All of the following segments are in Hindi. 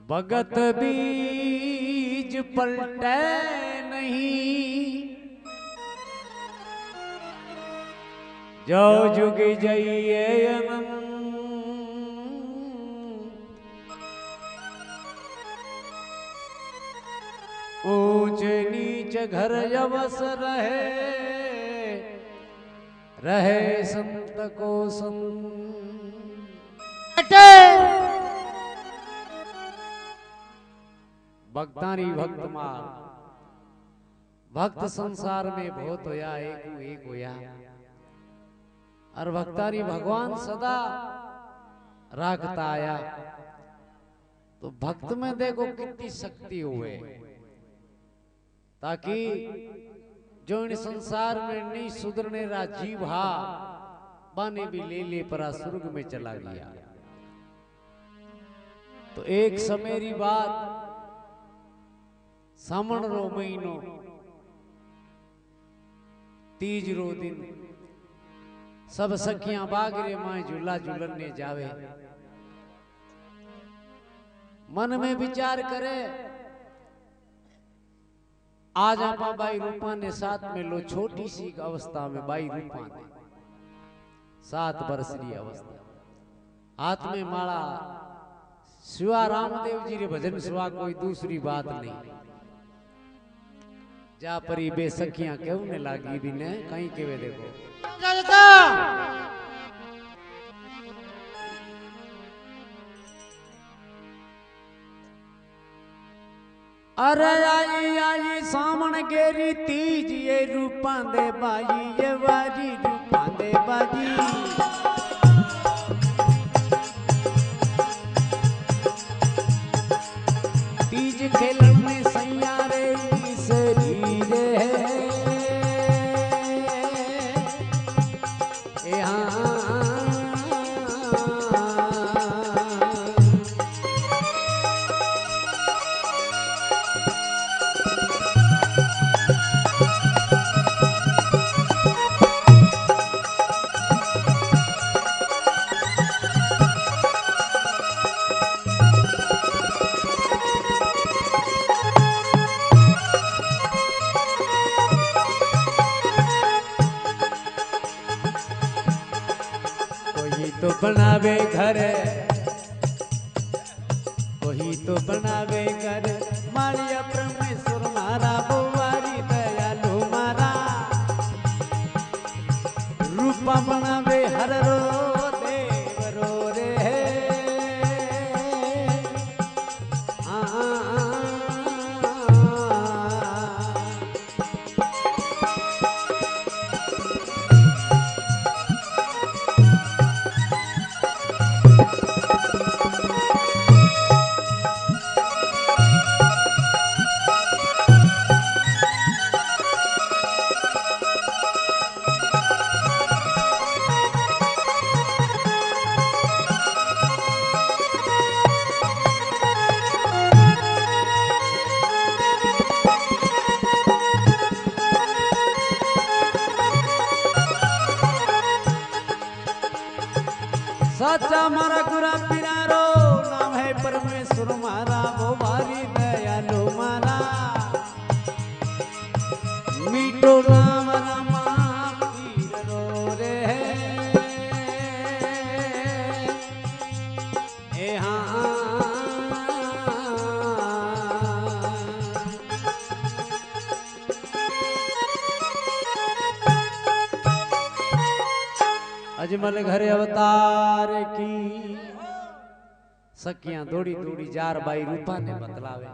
भगत बीज पलटे नहीं, जो जुग जाइए अनंत। ऊंच नीच घर यवस रहे संत को संत। भक्तानी भक्त मार भक्त संसार में बहुत होया, एक होया। और भक्तानी भगवान सदा राखता आया। तो भक्त में देखो कितनी शक्ति हुए, ताकि जो इन संसार में नहीं सुधरने रा जीव हा बाने भी ले परा स्वर्ग में चला गया। तो एक समेरी बात, सामण रो महीनो तीज रो दिन, सब सखियां बागरे माए झूला झूलने जावे। मन में विचार करे, आज आप बाई रूपा ने साथ में लो, छोटी सी अवस्था में बाई रूपा ने 7 वर्ष की अवस्था, हाथ में माला, शिवा रामदेव जी रे भजन सिवा कोई दूसरी बात नहीं। जा परी बेसखियां क्यों ने लागी भी ने कहीं केवे देखो। अरे आई आई सामन गेरी तीज ये रूपा दे बाजी, ये बाजी रूपा दे बाजी। तीज खेलन में सैया रे शरीरे है हाँ। तो बनावे घर, कोई तो बनावे घर, मारिया परमेश्वर मारा बुवारी दयालु मारा। रूपा बनावे हर रो देव रो रे सच्चा मारा गुरा पिरारो नाम है परमेश्वर मारा, वो भारी दयालु मारा। मीठो नाम रामा पीर रो रे ए हाँ। अजमल घर अवतार की सखियां दौड़ी दौड़ी जार बाई रूपा ने बतलावे।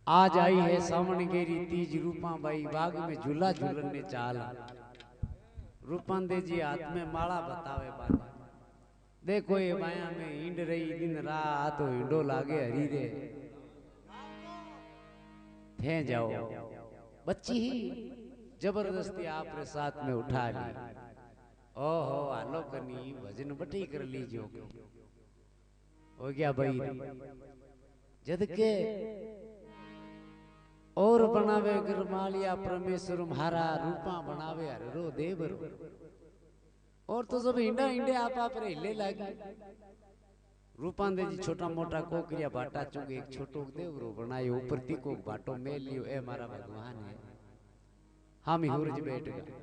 आज आई है सावन गेरी तीज, रूपा बाई बाग में झूला झूलने चाल। रूपांदे जी हाथ में माला बतावे बात, देखो ये बाया में हिंड रही दिन रात, तो हिंडो लागे हरी रे थे जाओ। बच्ची ही जबरदस्ती आपरे साथ में उठा ली। ओहो आलो कनी भजन बटी कर लीजियो, हो गया भाई। जद के और बनावे गिरमालिया परमेश्वर म्हारा, रूपा बनावे हर रो देवर। और तो सब इंडा इंडे आप हिले लागी। रूपांदे जी छोटा मोटा कोकरिया भाटा चुग एक छोटो देवरो बनायो ऊपर तीको भाटो मेल लियो ए मारा भगवान है हम ही हुरज बैठ गए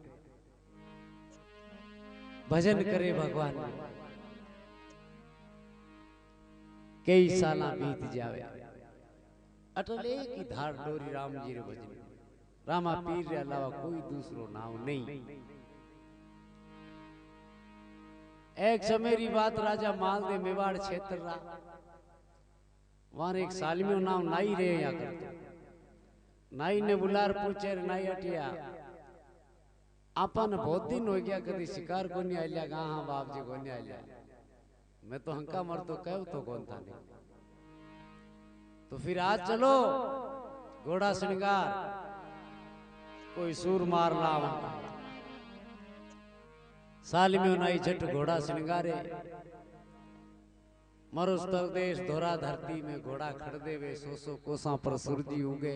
भजन करे भगवान कई साल बीत जावे अटल एक ही धार डोरी राम जी रे भजन रामा पीर रे अलावा कोई दूसरो नाम नहीं। एक समेरी बात राजा मालदे मेवाड़ क्षेत्र रा वहां एक सालमियों नाम नाई रे या करतो नाई ने बुलार पूछे नाई अटिया आपन बहुत दिन हो गया कदी शिकार को नहीं आया गा हां बाप जी को नहीं आया मैं तो हंका मर तो कहू तो कौन था नहीं तो फिर आज चलो घोड़ा श्रृंगार कोई सूर मार लावा सालमियों नाई झट घोड़ा श्रृंगारे मरुस्थल देश धोरा धरती में घोड़ा खड़ देवे 100 कोसा पर सूरजी उगे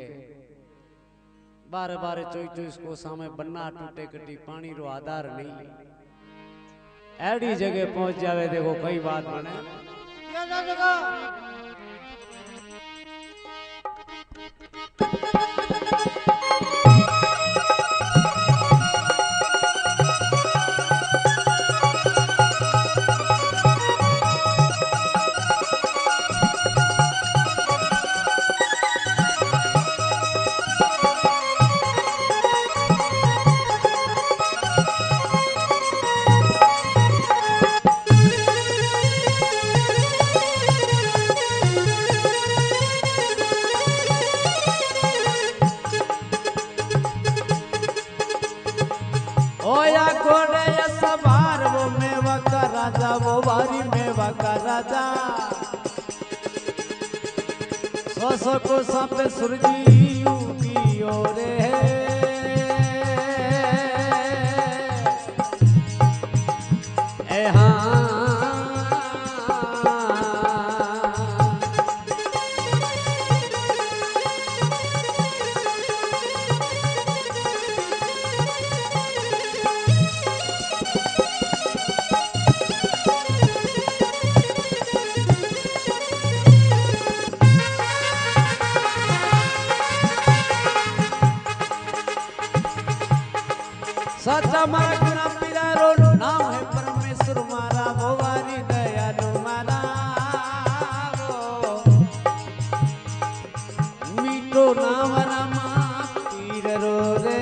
12 24 कोसा में बन्ना टूटे कटी पानी रो आधार नहीं एडी जगह पहुंच जावे देखो कई बात बने वो बारी में वका राजा 100 को सांपे सुरजी उगी ओरे ए हाँ सच्चा मारा गुना पीरा रो नाम है परमेश्वर मारा भोवारी दयालु मारा मीठो नाम रामा पीर रो रे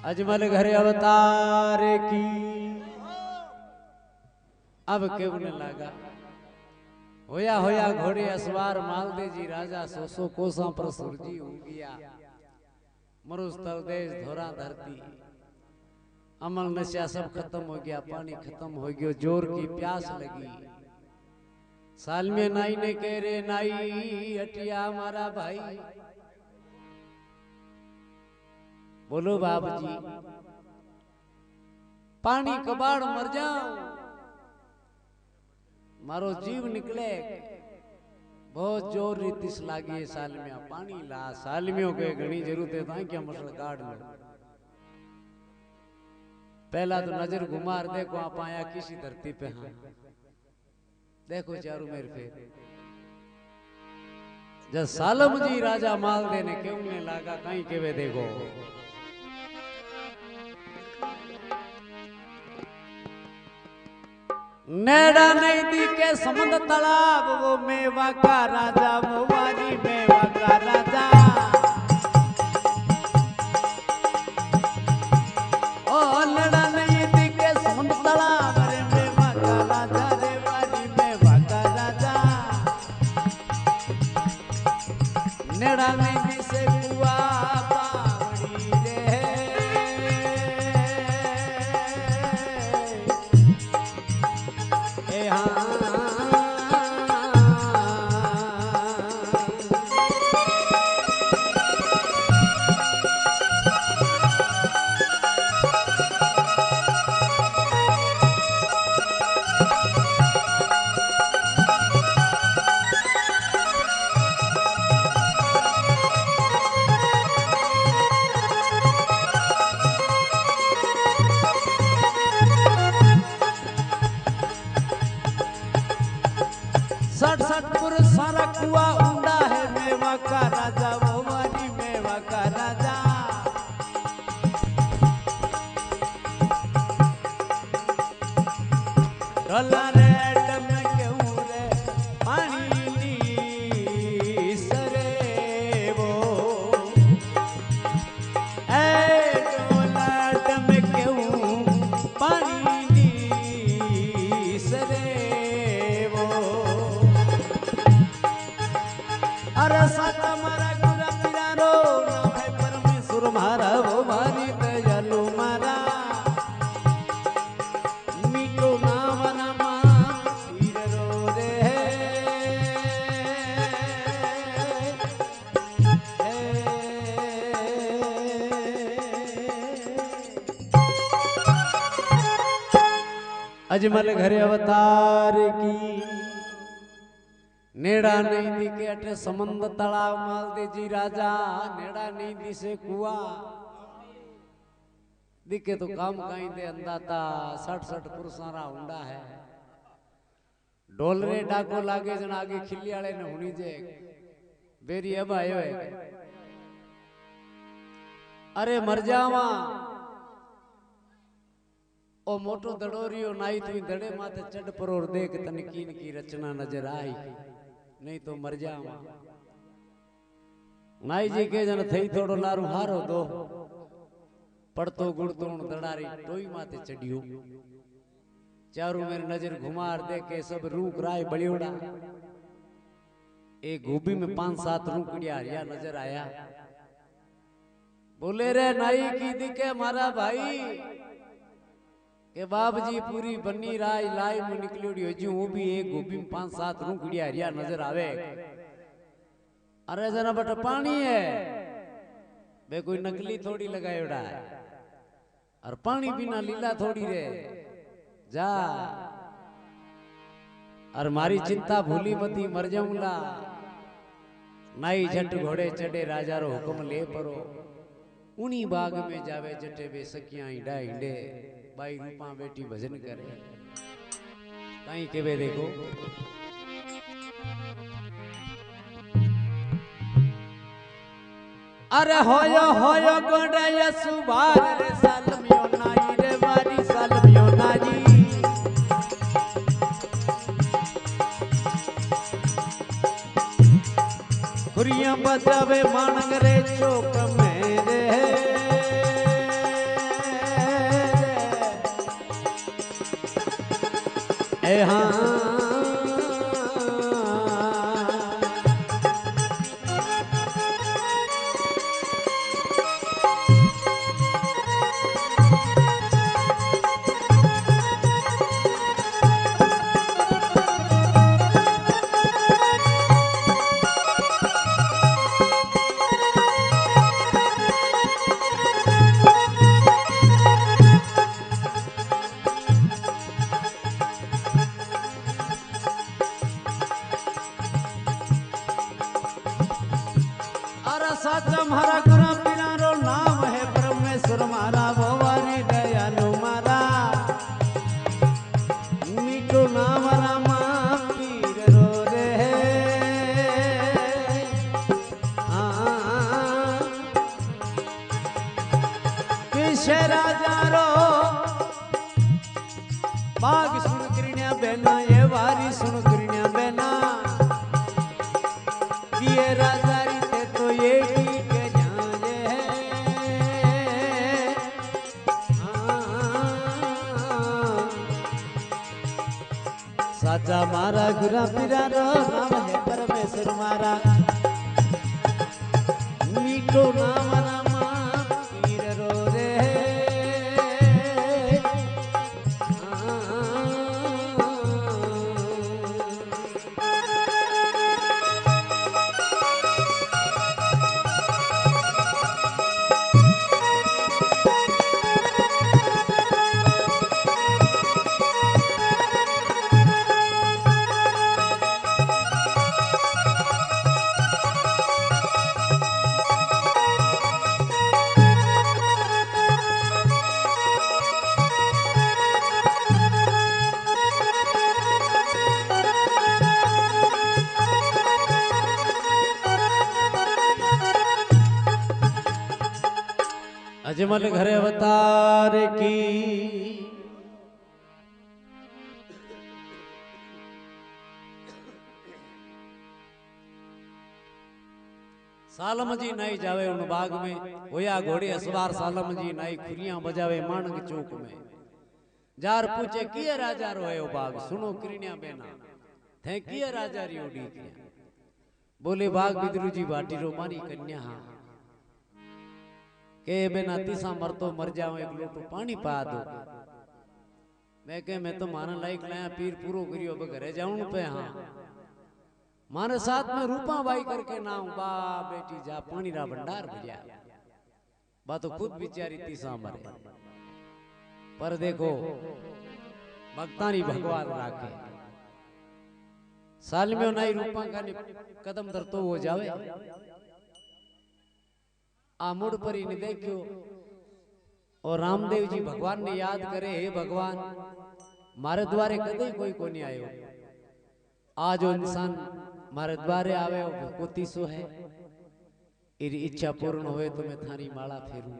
अजमल घरे अवतार की अब केवने लगा होया होया घोड़े असवार मालदे जी राजा 100 कोसा पर सुरजी हो गया मरुस्थल देश धोरा धरती अमल नशा सब खत्म हो गया पानी खत्म हो गया जोर की प्यास लगी साल में नाई ने कह रे नाई हटिया हमारा भाई बोलो बाप जी पानी कबाड़ मर जाओ मारो जीव निकले बहुत जोर रीतिस लागी सालमिया पानी ला सालमियों के घनी जरूरत है था क्या मसल काट लो पहला तो नजर घुमार देखो आप आया किसी धरती पे हाँ देखो चारों मेरे फेर जब सालम जी राजा माल देने क्यों ने लागा कहीं के वे देखो नेड़ा नहीं दी के समुद तालाब वो मेवा का राजा मोवारी मेवा का राजा ओ नेड़ा नहीं दी के समुद तालाब रे मेवा का राजा रे वारी मेवा का राजा नेड़ा नहीं दी से कुआ पावड़ी रे मारा कुआ ऊंडा है मेवा का राजा वो वाली मेवा का राजा ढोला रे डम क्यों रे पानी नी सरे वो ए ढोला डम क्यों पानी नी सरे वो अरे साता मारा गुरा पिरारो नाम है परमेश्वर मारा वो मारी दयालु मारा मीठो नाम रमा हीर रो रे अजमल घरे अवतार की नेड़ा नहीं दिखे अटे समंद तलाव मालदे जी राजा नेड़ा नहीं दिसे कुआ दिखे तो काम कहीं दे अंदाता 60 पुरुषारा हुंडा है डोलरे डाको लागे जन आगे खिली वाले ने हुनी जे बेरी अब आयो है अरे मर जावा ओ मोटो दड़ोरियो नाई तू दड़े माते चढ़ पर और देख तनकीन की रचना नजर आई नहीं तो मर जावा नाई जी के जन थई थोड़ो लारू हारो दो पड़तो गुड़तो दड़ारी टोई माते चढ़ियो चारों मेरी नजर घुमार देखे सब रूक राय बलियोड़ा एक गोभी में 5-7 रूकड़िया हरिया नजर आया बोले रे नाई की दिखे मारा भाई के बाप जी पूरी बन्नी राय लाई में निकली हजू वो भी एक गोभी में 5-7 रूकड़िया हरिया नजर आवे अरे जना बट पानी है बे कोई नकली थोड़ी लगायोड़ा है और पानी बिना लीला थोड़ी रे जा और मारी चिंता भूली मती मर जाऊंगा नाई झट घोड़े चढ़े राजा रो हुक्म ले परो उन्हीं बाग में जावे जटे वे सखियां हिंडा हिंडे बाई रूपा बेटी भजन करे कहीं के वे देखो अरे होयो गोड़े सुभार रे सालमियो नाई रे मारी सालमियो नाई खुरियां बजावे मानग रे चौक में रे ए हाँ साचा मारा गुरा पिरारो नाम है परमेश्वर मारा भवारी दयालु मारा मीठो नाम रामा पीर रो रे किसे राजा रो बाग सुन करिया बेना ये वारी सुन करिया बेना किए राजा तो ये साचा मारा गुरा पिरारो नाम है परमेश्वर मारा मीठो नाम रामा पीर रो रे अजमल घरे अवतार की सालम जी नाई जावे उन बाग में होया घोड़े असवार सालम जी नाई खुरियां बजावे माणक चौक में जार पूछे किए राजा रोए बाग सुनो किरण्या बेना थे किए राजा री उड़ी किया बोले बाग बिदरू जी बाटी रो मारी कन्या हाँ के बेना तीसा मर तो मर जाओ एक लोटो पानी पा दो मैं के मैं तो मारन लायक लाया पीर पूरो करियो अब घरे जाऊं पे हाँ मारे साथ में रूपा बाई करके ना बा बेटी जा पानी रा भंडार भरिया बा तो खुद बिचारी तीसा मरे पर देखो भक्तानी भगवान राखे साल में नाई रूपा का कदम धरतो हो जावे आमुड़ पर ही देखियो और रामदेव जी भगवान ने याद करे हे भगवान मारे द्वारे कदे कोई को नहीं आयो आज वो इंसान मारे द्वारे आवे को तीसो है इरी इच्छा पूर्ण होए तो मैं थारी माला फेरू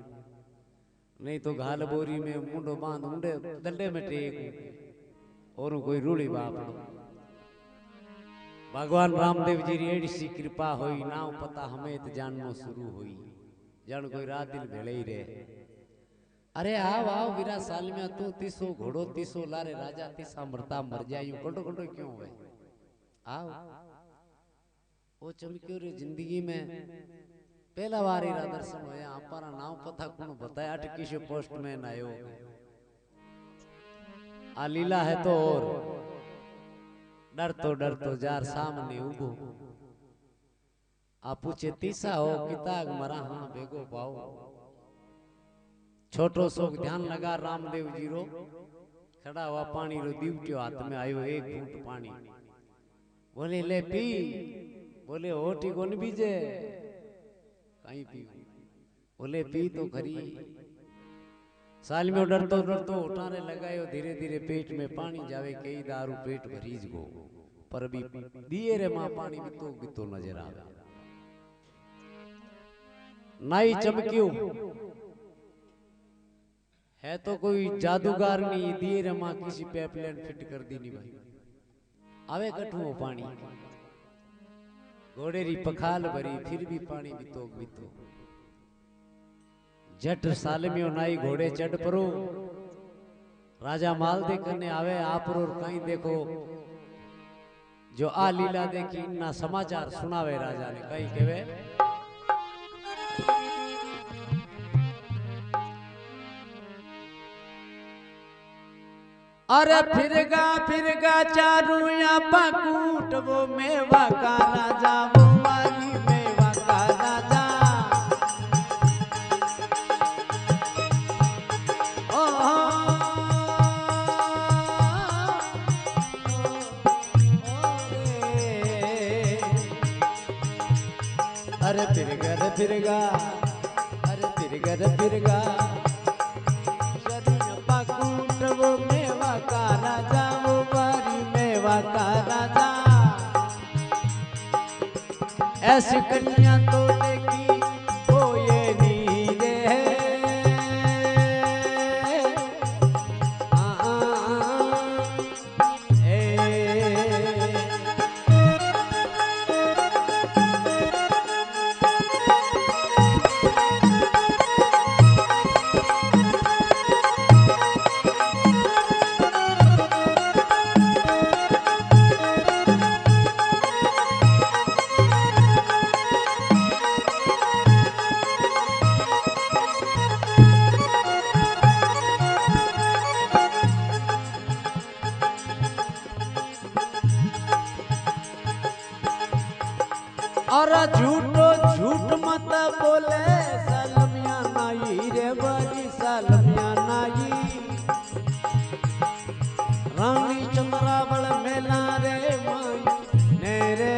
नहीं तो घाल बोरी में मुंडो बांध मुंडे दंडे में टेक और कोई रूड़ी बाप भगवान रामदेव जी री एडी सी कृपा होई नाव पता हमें तो जाननो शुरू होई जान कोई रात दिन भेले ही रहे अरे आओ आओ वीरा साल में तू तीसो घोड़ो तीसो लारे राजा तीसा मरता मर जायू कंडो कंडो क्यों हुए आओ वो चमक्यो रे जिंदगी में पहला बार ही दर्शन होया हमारा नाम पता कौन बताया अटकीशो पोस्टमैन आयो आ लीला है तो और डर तो जार सामने उबो आप पूछे तीसा हो किताग मरा हाँ बेगो पाओ छोटो सो ध्यान लगा रामदेव जी रो खड़ा हुआ पानी रो दीवटियो हाथ में आयो एक घूंट पानी बोले ले पी बोले होठी कोन बीजे कहीं पी बोले पी तो खरी साल में डरतो उठाने लगायो धीरे धीरे पेट में पानी जावे कई दारू पेट भरीज गो पर भी दिए रे मां पानी बीतो नजर आवे नाई चमक्यो है तो कोई जादूगर नहीं दिए रे मां किसी पाइपलाइन फिट कर दी नहीं भाई आवे कठुओ पानी घोड़े री पखाल भरी फिर भी पानी बीतो जट सालमियो नाई घोड़े चढ़ परो राजा माल दे करने आवे आप और कहीं देखो जो आ लीला देखी इन्ना समाचार सुनावे राजा ने कहीं केवे अरे फिरगा चारू या पकूट वो मेवा का राजा वो मारी मेवा का राजा अरे फिरगा अरे फिरगा पकूट वो मेवा का राजा वो मारी मेवा का राजा ऐसी कन्या तो देखी वो ये नीरे और झूठ मत बोले सलमिया नाई रे बड़ी सलमिया नाई रानी चंद्रावल मेला रे माई नेरे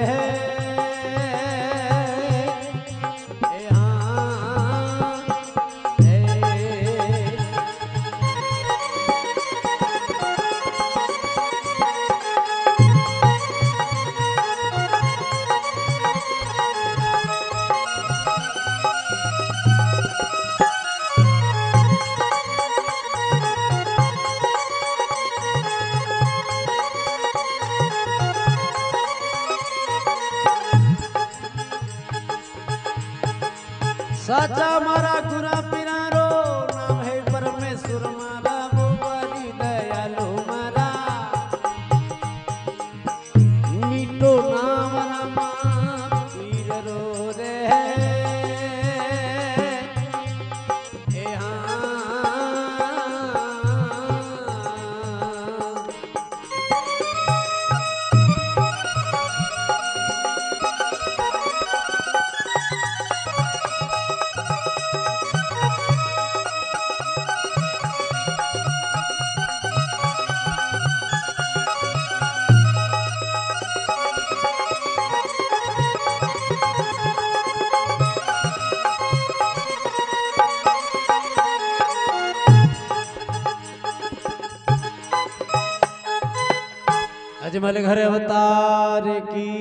साचा मारा गुरा पिरारो नाम है परमेश्वर मारा बोबारी दयालु मारा मीठो नाम रमा पीर रो रे ए हाँ अजमल घर अवतार की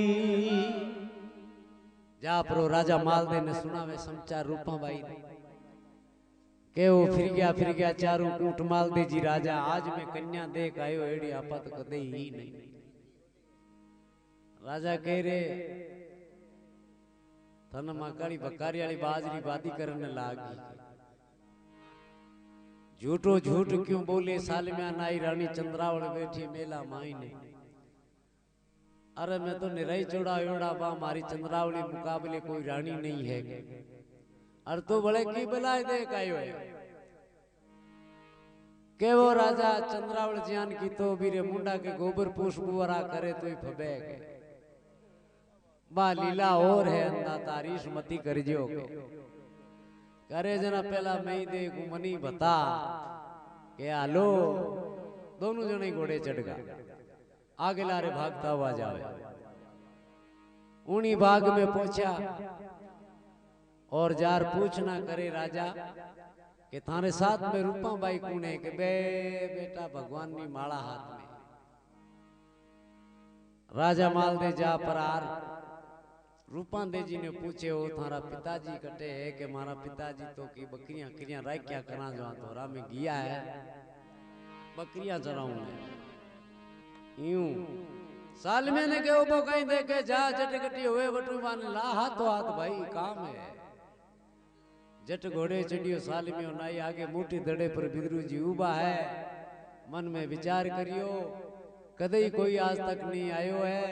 जा प्रो राजा मालदे ने सुनावे समाचार रूपा बाई के वो फिर गया चारों कूट मालदे जी राजा आज मैं कन्या देख आयो एड़ी आपा तो कदे ही नहीं। राजा कह रे तन मां काली बकारी वाली बाजरी बादी करने लागी झूठो झूठ क्यों बोले साल में नाई रानी चंद्रावल बैठी मेला माई ने अरे मैं तो निराई चौड़ा योड़ा बा मारी चंद्रावली मुकाबले कोई रानी नहीं है अरे तो बड़े की बुलाए देख आयो है के वो राजा चंद्रावल ज्ञान की तो बीरे मुंडा के गोबर पुष्प वरा करे तो ही फबे गए बा लीला और है अंदा तारीश मती कर जियो के करे जना पहला मैं दे मनी बता के आलो दोनों जने घोड़े चढ़ गया आगे लारे भागता हुआ जावे उन्हीं बाग में पहुंचा और जार पूछना करे राजा कि थारे साथ में रूपा बाई कौन है कि बेटा भगवान की माला हाथ में राजा माल दे जा परार रूपा दे जी ने पूछे हो थारा पिताजी कटे है कि मारा पिताजी तो की बकरियां क्रियां राय क्या करा जो थोड़ा में गया है बकरियां चराऊं यूं साल में ने के वो कहीं देखे जा चटकटी हुए वटू मान ला हाथों हाथ भाई काम है जट घोड़े चढ़ियो साल में नाई आगे मोटी दड़े पर बिदरू जी उबा है मन में विचार करियो कदे कोई आज तक नहीं आयो है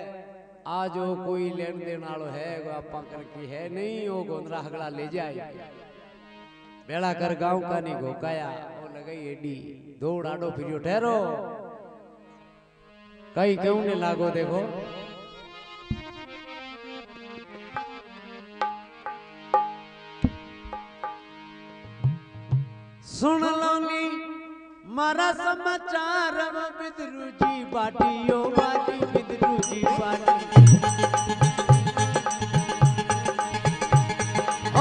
आज वो कोई लेन देन वालो है वो आपा करकी है नहीं वो गोंदरा हगड़ा ले जाए बेड़ा कर गांव का नहीं घोकाया वो लगाई एडी दौड़ आडो फिरियो ठहरो कहीं क्यों ने लागो देखो सुन लो नी मारा समाचार बिदरू जी बाटियो बाटी बिदरू जी बाटी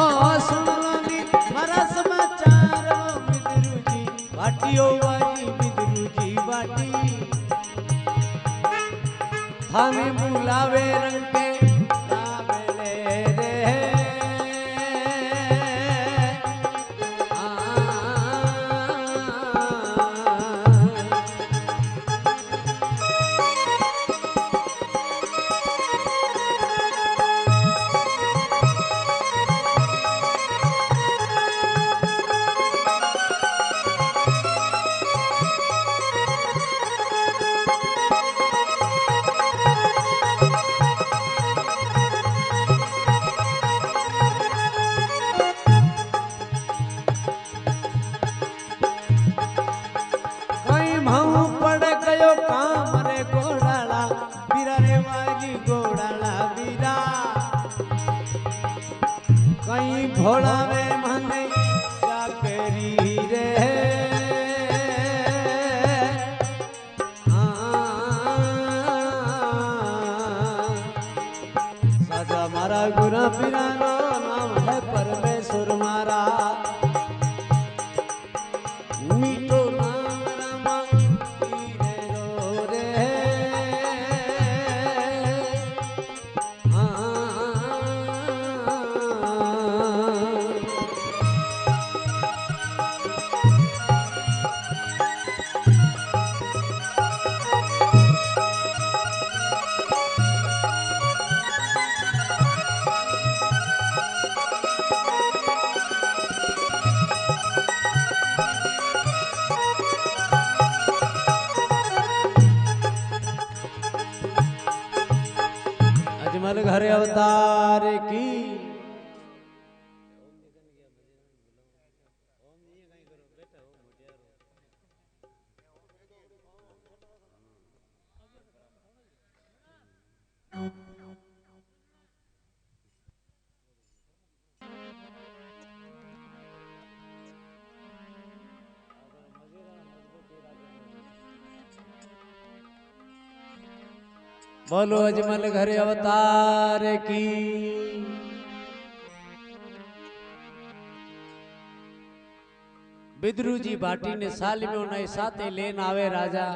ओ सुन लो नी मारा समाचार बिदरू जी बाटियो बाटी बिदरू जी बाटी हमें बुलावे रंग के लावे रे भोला में मने चाकरी रे साजा मारा गुरा पिरानो नाम है परमेश्वर मारा मीठो नाम रमा पीरे रो रे हरे अवतार की। बोलो अजमल घरे अवतार की। बिद्रू जी भाटी ने साल में उन्हें साथे लेन आवे राजा।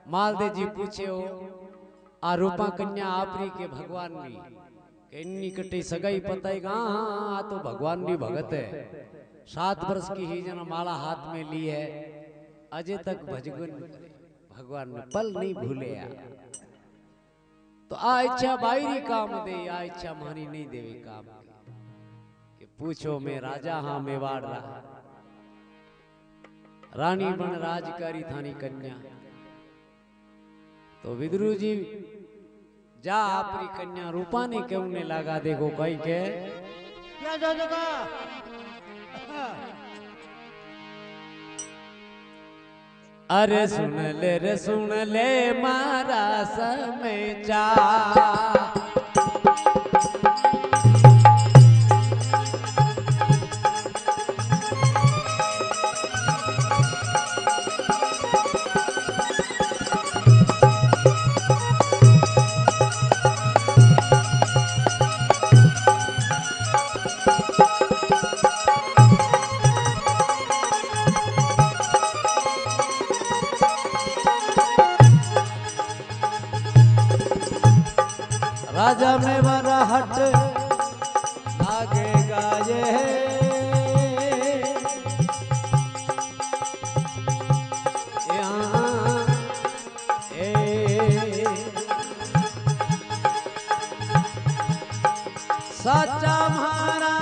मालदे जी पूछे हो आ रूपा कन्या आपरी के भगवान नी के इन्नी कटी सगाई पताई हाँ तो भगवान नी भगत है। 7 वर्ष की ही जना माला हाथ में ली है अजय तक भजगुन भगवान ने पल नहीं भूले। तो आ इच्छा बाहरी काम दे आ इच्छा मानी नहीं देवी काम के पूछो मैं राजा हाँ मेवाड़ रहा रानी बन राजकारी थानी कन्या। तो विद्रू जी जा आपरी कन्या रूपा ने क्यों ने लगा देखो कहीं के क्या जा जगह अरे सुन ले मारा समाचार। राजा में बड़ा हट आगेगा ये साचा म्हारा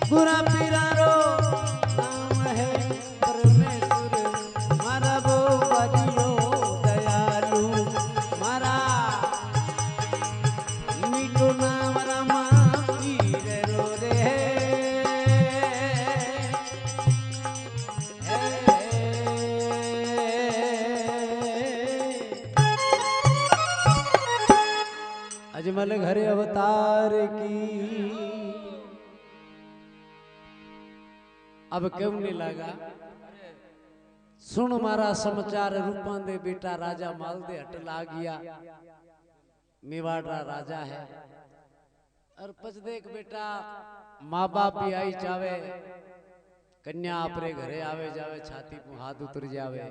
गुरा पीरा रो नाम है परमेश्वर मारा वो बजियो दयालु मारा मीठो नाम रमा पीर रो रे अजमल घरे अवतार की। अब क्यों नहीं लगा सुन मारा समाचार रूपा दे बेटा राजा मालदे हट ला गया मेवाड़ा राजा है। और पच देख बेटा माँ बाप भी आई चावे कन्या आपरे घरे आवे जावे छाती को हाथ उतर जावे।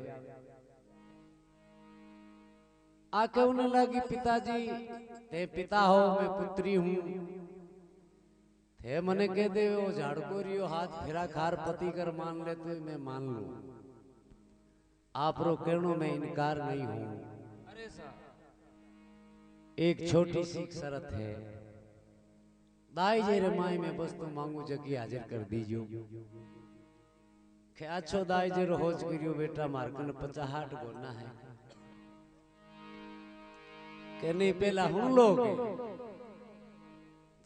आके उन्हें लगी पिताजी ते पिता हो मैं पुत्री हूँ थे मने कह दे वो झाड़को रियो हाथ फिरा खार पति कर मान ले तो मैं मान लूं आप रो कहनो में इनकार नहीं हूं। एक छोटी सी शर्त है दाई जे रमाई में बस तो मांगू जगी हाजिर कर दीजियो के अच्छो दाई जे रोज करियो बेटा मारकन 50 गोना है के नहीं पहला हम लोग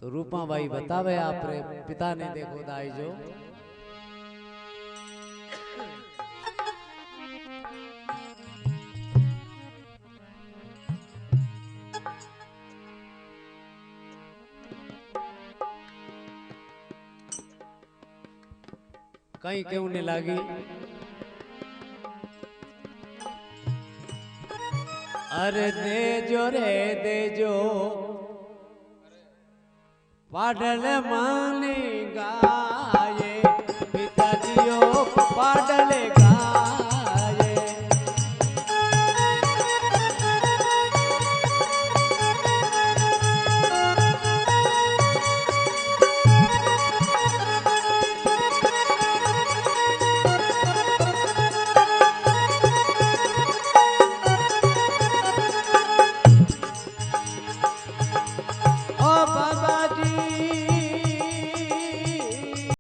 तो रूपा भाई बतावे आपरे पिता ने देखो दाई जो कहीं क्यों नहीं लागी। अरे देजो रे देजो पाडल मानेगा